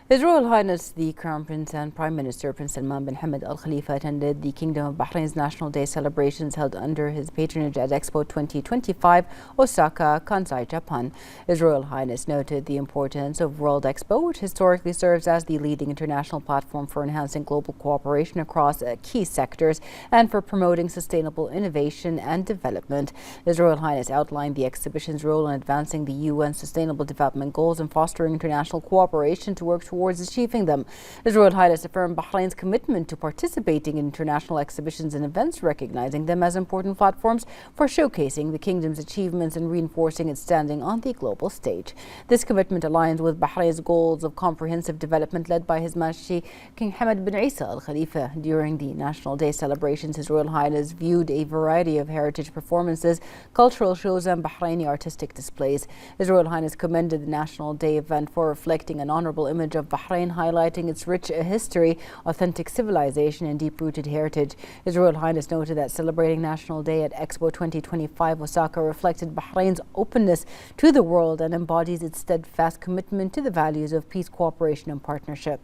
His Royal Highness the Crown Prince and Prime Minister Prince Salman bin Hamad Al Khalifa attended the Kingdom of Bahrain's National Day celebrations held under his patronage at Expo 2025, Osaka, Kansai, Japan. His Royal Highness noted the importance of World Expo, which historically serves as the leading international platform for enhancing global cooperation across key sectors and for promoting sustainable innovation and development. His Royal Highness outlined the exhibition's role in advancing the UN Sustainable Development Goals and fostering international cooperation to work towards achieving them. His Royal Highness affirmed Bahrain's commitment to participating in international exhibitions and events, recognizing them as important platforms for showcasing the kingdom's achievements and reinforcing its standing on the global stage. This commitment aligns with Bahrain's goals of comprehensive development led by His Majesty King Hamad bin Isa Al Khalifa. During the National Day celebrations, His Royal Highness viewed a variety of heritage performances, cultural shows and Bahraini artistic displays. His Royal Highness commended the National Day event for reflecting an honorable image of Bahrain, highlighting its rich history, authentic civilization and deep-rooted heritage. His Royal Highness noted that celebrating National Day at Expo 2025 Osaka reflected Bahrain's openness to the world and embodies its steadfast commitment to the values of peace, cooperation and partnership.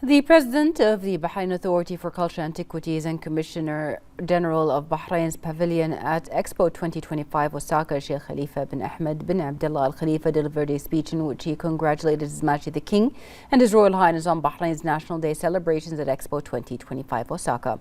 The President of the Bahrain Authority for Cultural Antiquities and Commissioner General of Bahrain's Pavilion at Expo 2025 Osaka, Sheikh Khalifa bin Ahmed bin Abdullah Al Khalifa delivered a speech in which he congratulated His Majesty the King and His Royal Highness on Bahrain's National Day celebrations at Expo 2025 Osaka.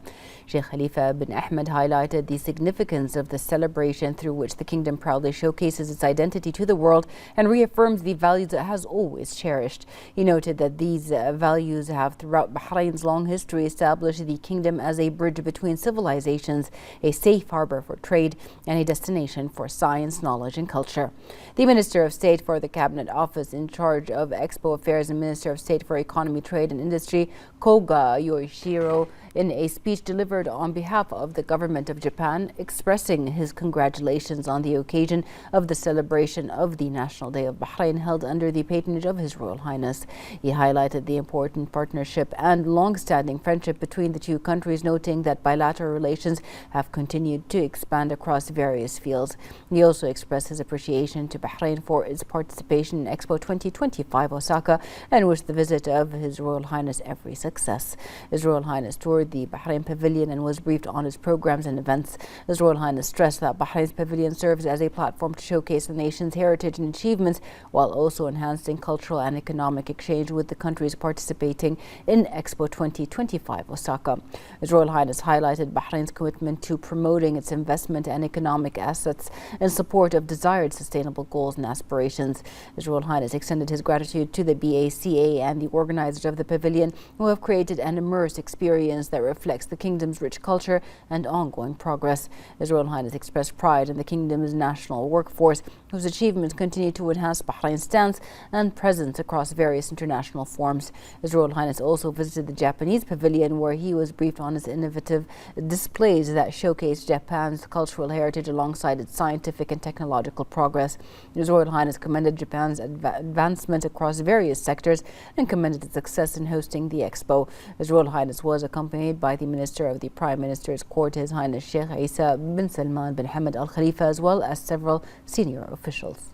Sheikh Khalifa bin Ahmed highlighted the significance of the celebration through which the kingdom proudly showcases its identity to the world and reaffirms the values it has always cherished. He noted that these values have throughout Bahrain's long history established the kingdom as a bridge between civilizations, a safe harbor for trade, and a destination for science, knowledge, and culture. The Minister of State for the Cabinet Office in charge of Expo Affairs and Minister of State for Economy, Trade and Industry, Koga Yoshiro, in a speech delivered on behalf of the government of Japan, expressing his congratulations on the occasion of the celebration of the National Day of Bahrain held under the patronage of His Royal Highness. He highlighted the important partnership and long-standing friendship between the two countries, noting that bilateral relations have continued to expand across various fields. He also expressed his appreciation to Bahrain for its participation in Expo 2025 Osaka and wished the visit of His Royal Highness every success. His Royal Highness toured the Bahrain Pavilion and was briefed on its programs and events. His Royal Highness stressed that Bahrain's pavilion serves as a platform to showcase the nation's heritage and achievements while also enhancing cultural and economic exchange with the countries participating in Expo 2025 Osaka. His Royal Highness highlighted Bahrain's commitment to promoting its investment and economic assets in support of desired sustainable goals and aspirations. His Royal Highness extended his gratitude to the BACA and the organizers of the pavilion who have created an immersive experience that reflects the kingdom's rich culture and ongoing progress. His Royal Highness expressed pride in the kingdom's national workforce, whose achievements continue to enhance Bahrain's stance and presence across various international forums. His Royal Highness also visited the Japanese pavilion, where he was briefed on its innovative displays that showcase Japan's cultural heritage alongside its scientific and technological progress. His Royal Highness commended Japan's advancement across various sectors and commended its success in hosting the expo. His Royal Highness was accompanied by the Minister of the Prime Minister's Court, His Highness Sheikh Isa bin Salman bin Hamad Al Khalifa, as well as several senior officials.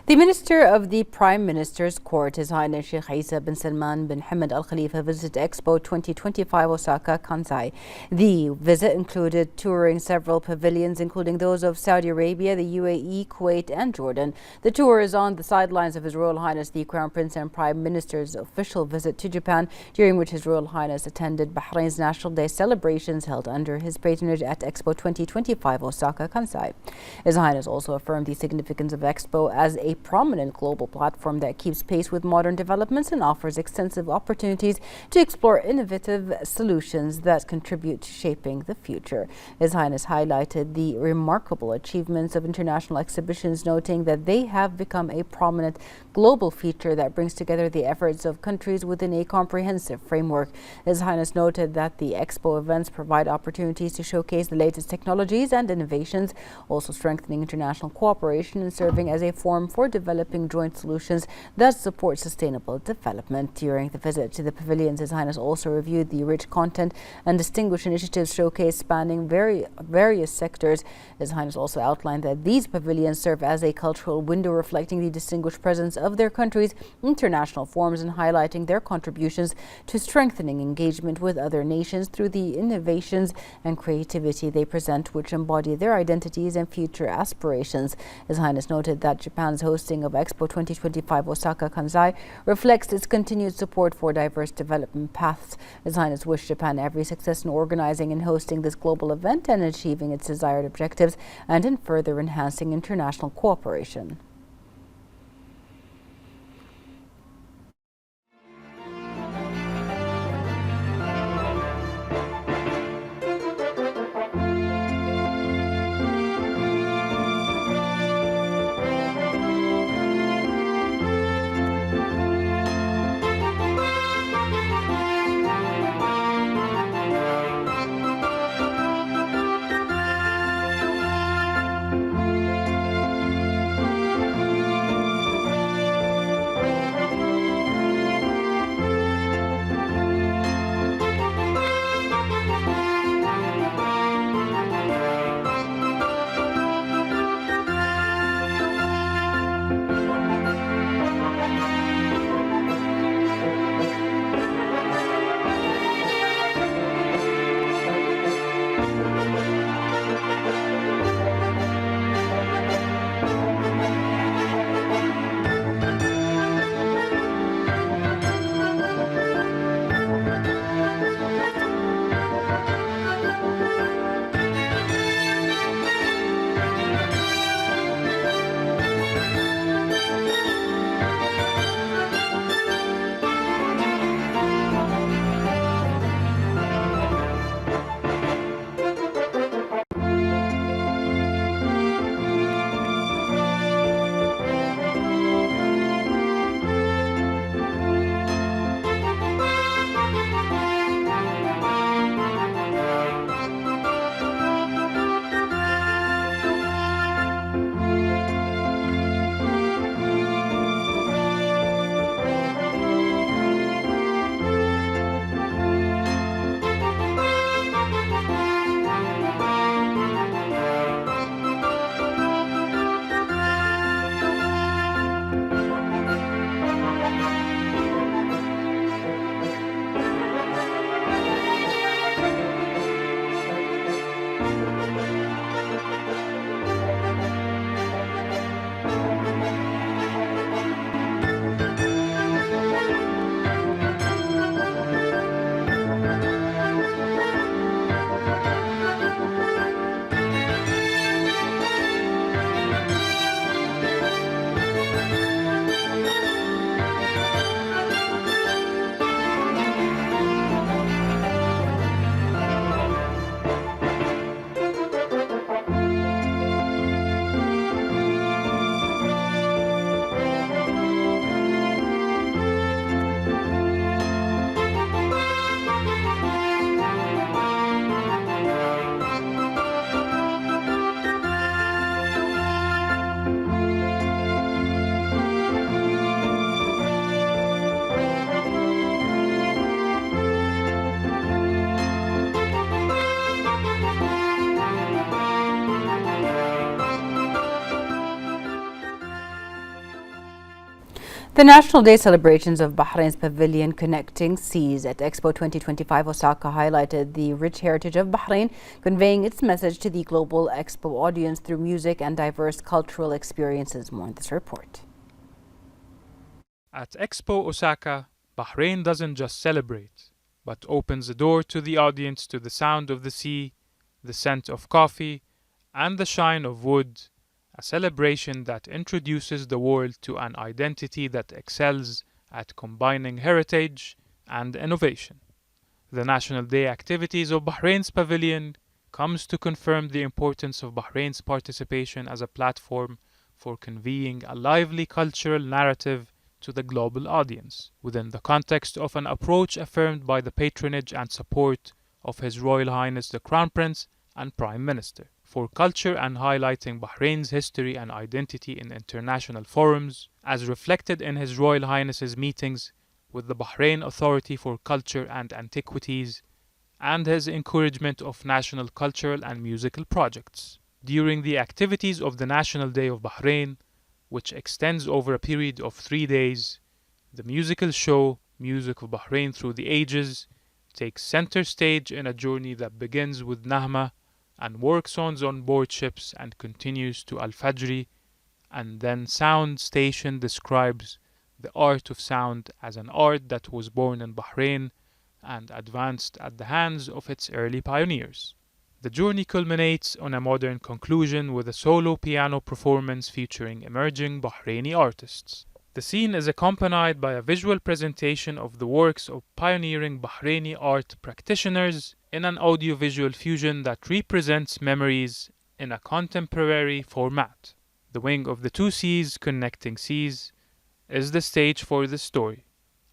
The Minister of the Prime Minister's Court, His Highness Sheikh Isa bin Salman bin Hamad Al Khalifa, visited Expo 2025 Osaka, Kansai. The visit included touring several pavilions, including those of Saudi Arabia, the UAE, Kuwait, and Jordan. The tour is on the sidelines of His Royal Highness the Crown Prince and Prime Minister's official visit to Japan, during which His Royal Highness attended Bahrain's National Day celebrations held under his patronage at Expo 2025 Osaka, Kansai. His Highness also affirmed the significance of Expo as a prominent global platform that keeps pace with modern developments and offers extensive opportunities to explore innovative solutions that contribute to shaping the future. His Highness highlighted the remarkable achievements of international exhibitions, noting that they have become a prominent global feature that brings together the efforts of countries within a comprehensive framework. His Highness noted that the Expo events provide opportunities to showcase the latest technologies and innovations, also strengthening international cooperation and serving as a forum for developing joint solutions that support sustainable development. During the visit to the pavilions, His Highness also reviewed the rich content and distinguished initiatives showcased spanning various sectors. His Highness also outlined that these pavilions serve as a cultural window reflecting the distinguished presence of their countries' international forums and highlighting their contributions to strengthening engagement with other nations through the innovations and creativity they present, which embody their identities and future aspirations. His Highness noted that Japan's hosting of Expo 2025 Osaka, Kansai reflects its continued support for diverse development paths. His Highness wished Japan every success in organizing and hosting this global event and achieving its desired objectives and in further enhancing international cooperation. The National Day celebrations of Bahrain's pavilion Connecting Seas at Expo 2025 Osaka highlighted the rich heritage of Bahrain, conveying its message to the global expo audience through music and diverse cultural experiences. More in this report. At Expo Osaka, Bahrain doesn't just celebrate, but opens the door to the audience to the sound of the sea, the scent of coffee, and the shine of wood. A celebration that introduces the world to an identity that excels at combining heritage and innovation. The National Day activities of Bahrain's pavilion comes to confirm the importance of Bahrain's participation as a platform for conveying a lively cultural narrative to the global audience, within the context of an approach affirmed by the patronage and support of His Royal Highness the Crown Prince and Prime Minister, for culture and highlighting Bahrain's history and identity in international forums, as reflected in His Royal Highness's meetings with the Bahrain Authority for Culture and Antiquities, and his encouragement of national cultural and musical projects. During the activities of the National Day of Bahrain, which extends over a period of 3 days, the musical show Music of Bahrain Through the Ages takes center stage in a journey that begins with Nahma and work songs on board ships and continues to Al-Fajri, and then Sound Station describes the art of sound as an art that was born in Bahrain and advanced at the hands of its early pioneers. The journey culminates on a modern conclusion with a solo piano performance featuring emerging Bahraini artists. The scene is accompanied by a visual presentation of the works of pioneering Bahraini art practitioners in an audiovisual fusion that represents memories in a contemporary format. The Wing of the Two Seas, Connecting Seas, is the stage for this story.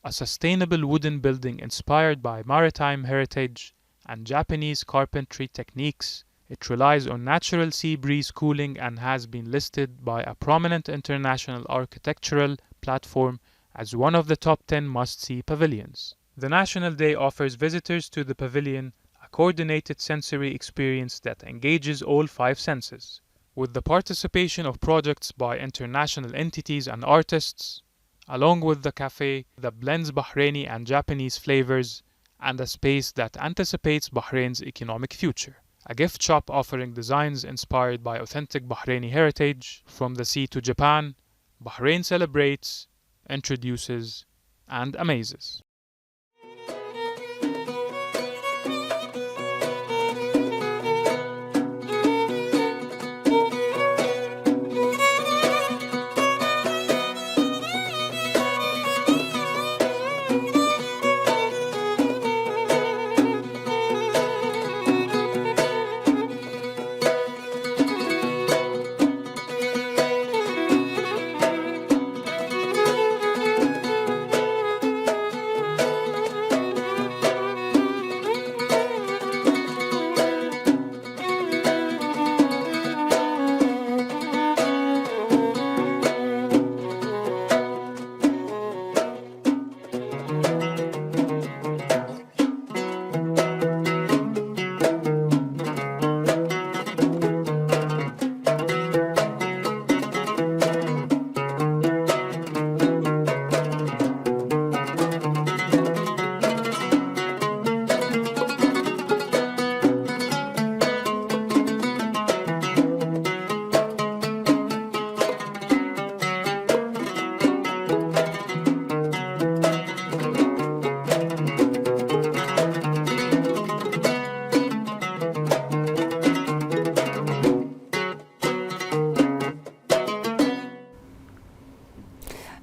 A sustainable wooden building inspired by maritime heritage and Japanese carpentry techniques, it relies on natural sea breeze cooling and has been listed by a prominent international architectural platform as one of the top 10 must-see pavilions. The National Day offers visitors to the pavilion a coordinated sensory experience that engages all 5 senses, with the participation of projects by international entities and artists, along with the cafe that blends Bahraini and Japanese flavors, and a space that anticipates Bahrain's economic future. A gift shop offering designs inspired by authentic Bahraini heritage. From the sea to Japan, Bahrain celebrates, introduces, and amazes.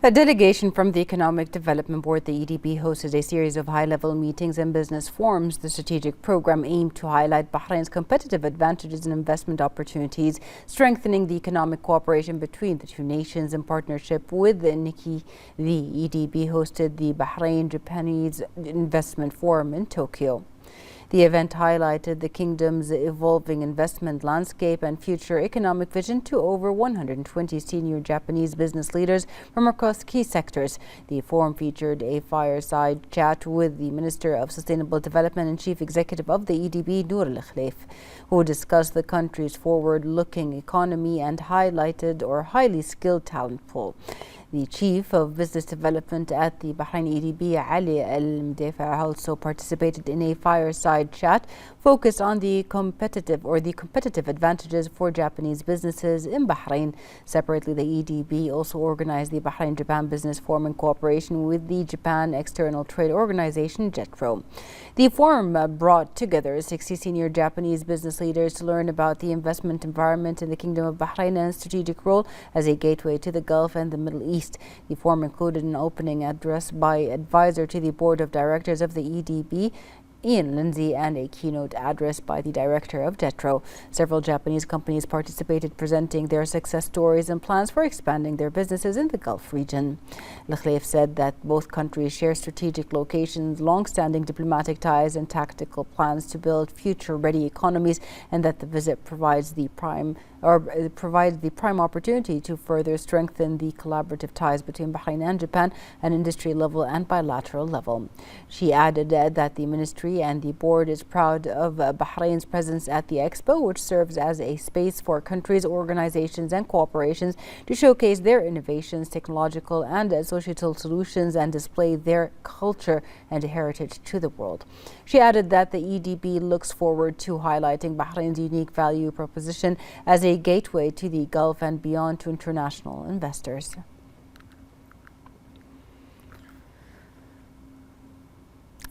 A delegation from the Economic Development Board, the EDB, hosted a series of high-level meetings and business forums. The strategic program aimed to highlight Bahrain's competitive advantages and investment opportunities, strengthening the economic cooperation between the two nations. In partnership with the NIKI, the EDB hosted the Bahrain Japanese Investment Forum in Tokyo. The event highlighted the kingdom's evolving investment landscape and future economic vision to over 120 senior Japanese business leaders from across key sectors. The forum featured a fireside chat with the Minister of Sustainable Development and Chief Executive of the EDB, Noor Al-Khalif, who discussed the country's forward-looking economy and highlighted our highly skilled talent pool. The Chief of Business Development at the Bahrain EDB, Ali Al-Mdefa, also participated in a fireside chat focused on the competitive advantages for Japanese businesses in Bahrain. Separately, the EDB also organized the Bahrain-Japan Business Forum in cooperation with the Japan External Trade Organization, JETRO. The forum brought together 60 senior Japanese business leaders to learn about the investment environment in the Kingdom of Bahrain and its strategic role as a gateway to the Gulf and the Middle East. The forum included an opening address by advisor to the board of directors of the EDB, Ian Lindsay, and a keynote address by the director of JETRO. Several Japanese companies participated, presenting their success stories and plans for expanding their businesses in the Gulf region. Al-Khalif said that both countries share strategic locations, long-standing diplomatic ties, and tactical plans to build future-ready economies, and that the visit provides the prime opportunity to further strengthen the collaborative ties between Bahrain and Japan at industry level and bilateral level. She added that the ministry and the board is proud of Bahrain's presence at the Expo, which serves as a space for countries, organizations, and cooperations to showcase their innovations, technological and societal solutions, and display their culture and heritage to the world. She added that the EDB looks forward to highlighting Bahrain's unique value proposition as a gateway to the Gulf and beyond to international investors.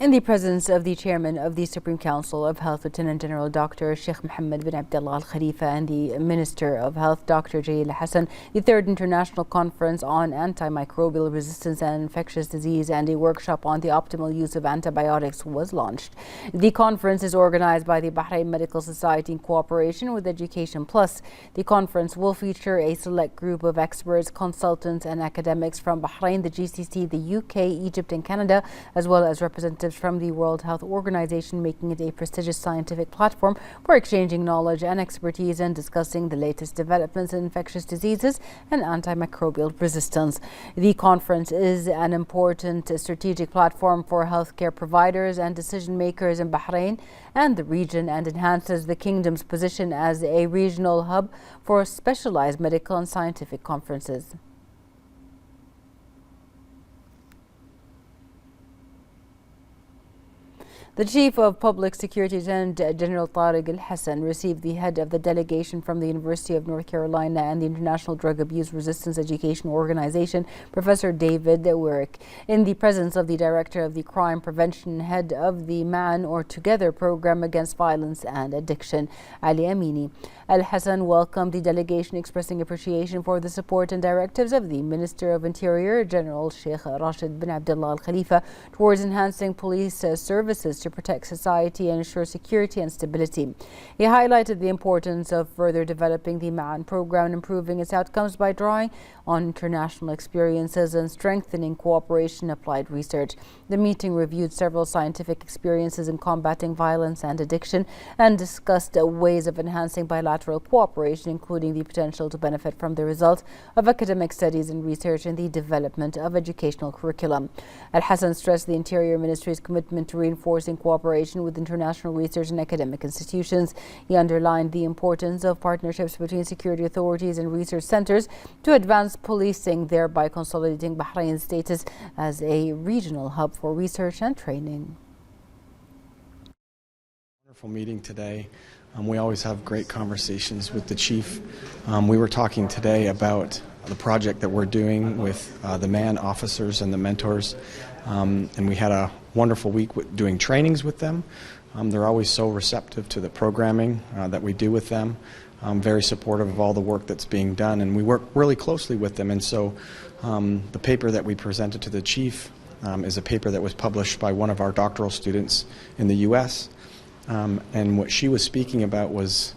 In the presence of the chairman of the Supreme Council of Health, Lieutenant General Dr. Sheikh Mohammed bin Abdullah Al Khalifa, and the Minister of Health, Dr. Jalil Hassan, the third international conference on antimicrobial resistance and infectious disease and a workshop on the optimal use of antibiotics was launched. The conference is organized by the Bahrain Medical Society in cooperation with Education Plus. The conference will feature a select group of experts, consultants, and academics from Bahrain, the GCC, the UK, Egypt, and Canada, as well as representatives from the World Health Organization, making it a prestigious scientific platform for exchanging knowledge and expertise and discussing the latest developments in infectious diseases and antimicrobial resistance. The conference is an important strategic platform for healthcare providers and decision makers in Bahrain and the region, and enhances the kingdom's position as a regional hub for specialized medical and scientific conferences. The Chief of Public Security, Lieutenant General Tariq Al-Hassan, received the head of the delegation from the University of North Carolina and the International Drug Abuse Resistance Education Organization, Professor David Werrick, in the presence of the Director of the Crime Prevention, head of the Man or Together Program Against Violence and Addiction, Ali Amini. Al-Hassan welcomed the delegation, expressing appreciation for the support and directives of the Minister of Interior, General Sheikh Rashid bin Abdullah Al Khalifa, towards enhancing police services to protect society and ensure security and stability. He highlighted the importance of further developing the MAN program and improving its outcomes by drawing on international experiences and strengthening cooperation and applied research. The meeting reviewed several scientific experiences in combating violence and addiction and discussed ways of enhancing bilateral cooperation, including the potential to benefit from the results of academic studies and research in the development of educational curriculum. Al-Hassan stressed the Interior Ministry's commitment to reinforcing cooperation with international research and academic institutions. He underlined the importance of partnerships between security authorities and research centers to advance policing, thereby consolidating Bahrain's status as a regional hub for research and training. Wonderful meeting today. We always have great conversations with the chief. We were talking today about the project that we're doing with the MAN officers and the mentors, and we had a wonderful week doing trainings with them. They're always so receptive to the programming that we do with them. Very supportive of all the work that's being done, and we work really closely with them. And so the paper that we presented to the chief is a paper that was published by one of our doctoral students in the US. And what she was speaking about was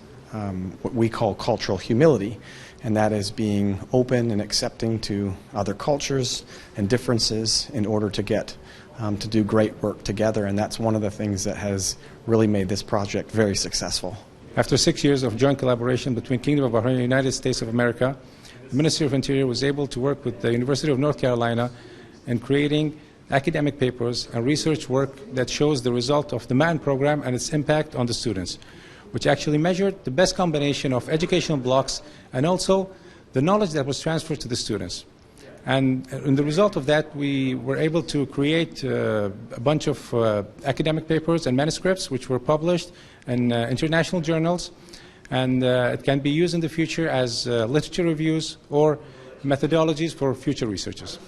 what we call cultural humility, and that is being open and accepting to other cultures and differences in order to get to do great work together, and that's one of the things that has really made this project very successful. After 6 years of joint collaboration between Kingdom of Bahrain and the United States of America, the Ministry of Interior was able to work with the University of North Carolina in creating academic papers and research work that shows the result of the MAN program and its impact on the students, which actually measured the best combination of educational blocks and also the knowledge that was transferred to the students. And in the result of that, we were able to create a bunch of academic papers and manuscripts which were published in international journals, and it can be used in the future as literature reviews or methodologies for future researchers.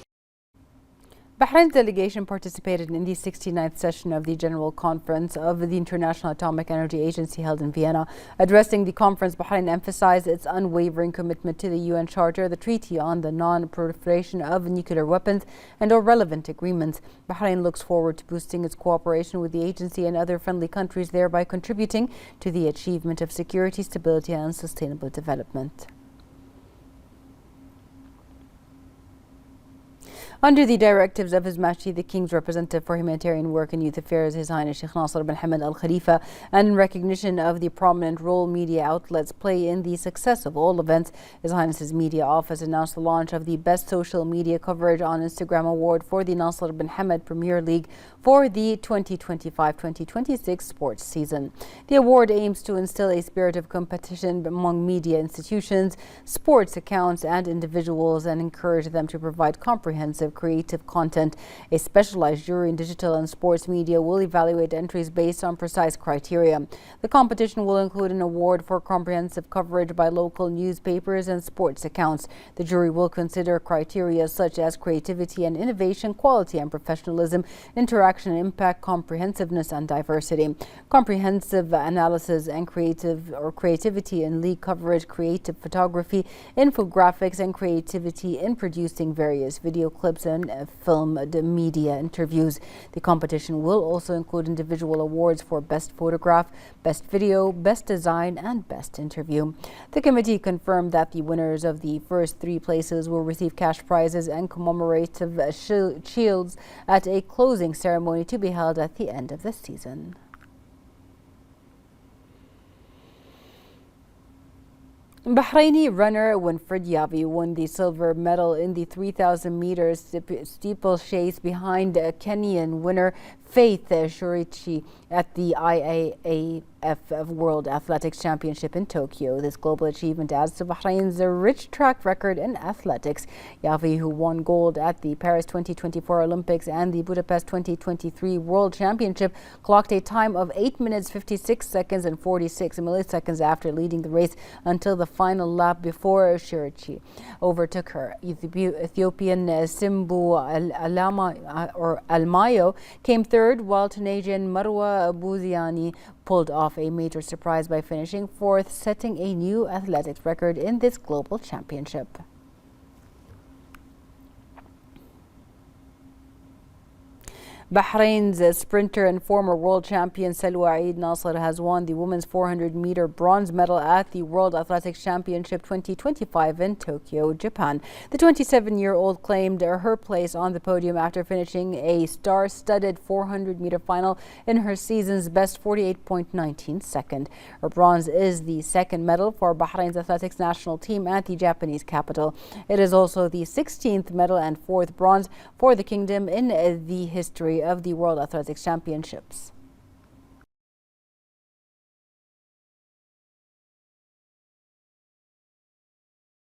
Bahrain's delegation participated in the 69th session of the General Conference of the International Atomic Energy Agency held in Vienna. Addressing the conference, Bahrain emphasized its unwavering commitment to the UN Charter, the Treaty on the Non-Proliferation of Nuclear Weapons, and all relevant agreements. Bahrain looks forward to boosting its cooperation with the agency and other friendly countries, thereby contributing to the achievement of security, stability, and sustainable development. Under the directives of His Majesty the King's Representative for Humanitarian Work and Youth Affairs, His Highness Sheikh Nasser bin Hamad Al Khalifa, and in recognition of the prominent role media outlets play in the success of all events, His Highness's Media Office announced the launch of the Best Social Media Coverage on Instagram Award for the Nasser bin Hamad Premier League for the 2025-2026 sports season. The award aims to instill a spirit of competition among media institutions, sports accounts, and individuals, and encourage them to provide comprehensive creative content. A specialized jury in digital and sports media will evaluate entries based on precise criteria. The competition will include an award for comprehensive coverage by local newspapers and sports accounts. The jury will consider criteria such as creativity and innovation, quality and professionalism, interaction and impact, comprehensiveness and diversity. Comprehensive analysis and creativity in league coverage, creative photography, infographics, and creativity in producing various video clips and film media interviews. The competition will also include individual awards for Best Photograph, Best Video, Best Design, and Best Interview. The committee confirmed that the winners of the first 3 places will receive cash prizes and commemorative shields at a closing ceremony to be held at the end of the season. Bahraini runner Winfred Yavi won the silver medal in the 3,000 meters steeplechase behind Kenyan winner Faith Shurichi at the IAAF World Athletics Championship in Tokyo. This global achievement adds to Bahrain's rich track record in athletics. Yavi, who won gold at the Paris 2024 Olympics and the Budapest 2023 World Championship, clocked a time of 8 minutes 56 seconds and 46 milliseconds after leading the race until the final lap before Shurichi overtook her. Ethiopian Simbu Almayo came third, while Tunisian Marwa Bouziani pulled off a major surprise by finishing fourth, setting a new athletics record in this global championship. Bahrain's sprinter and former world champion Salwa Eid Nasser has won the women's 400-meter bronze medal at the World Athletics Championship 2025 in Tokyo, Japan. The 27-year-old claimed her place on the podium after finishing a star-studded 400-meter final in her season's best 48.19 second. Her bronze is the second medal for Bahrain's athletics national team at the Japanese capital. It is also the 16th medal and 4th bronze for the kingdom in the history of the World Athletics Championships.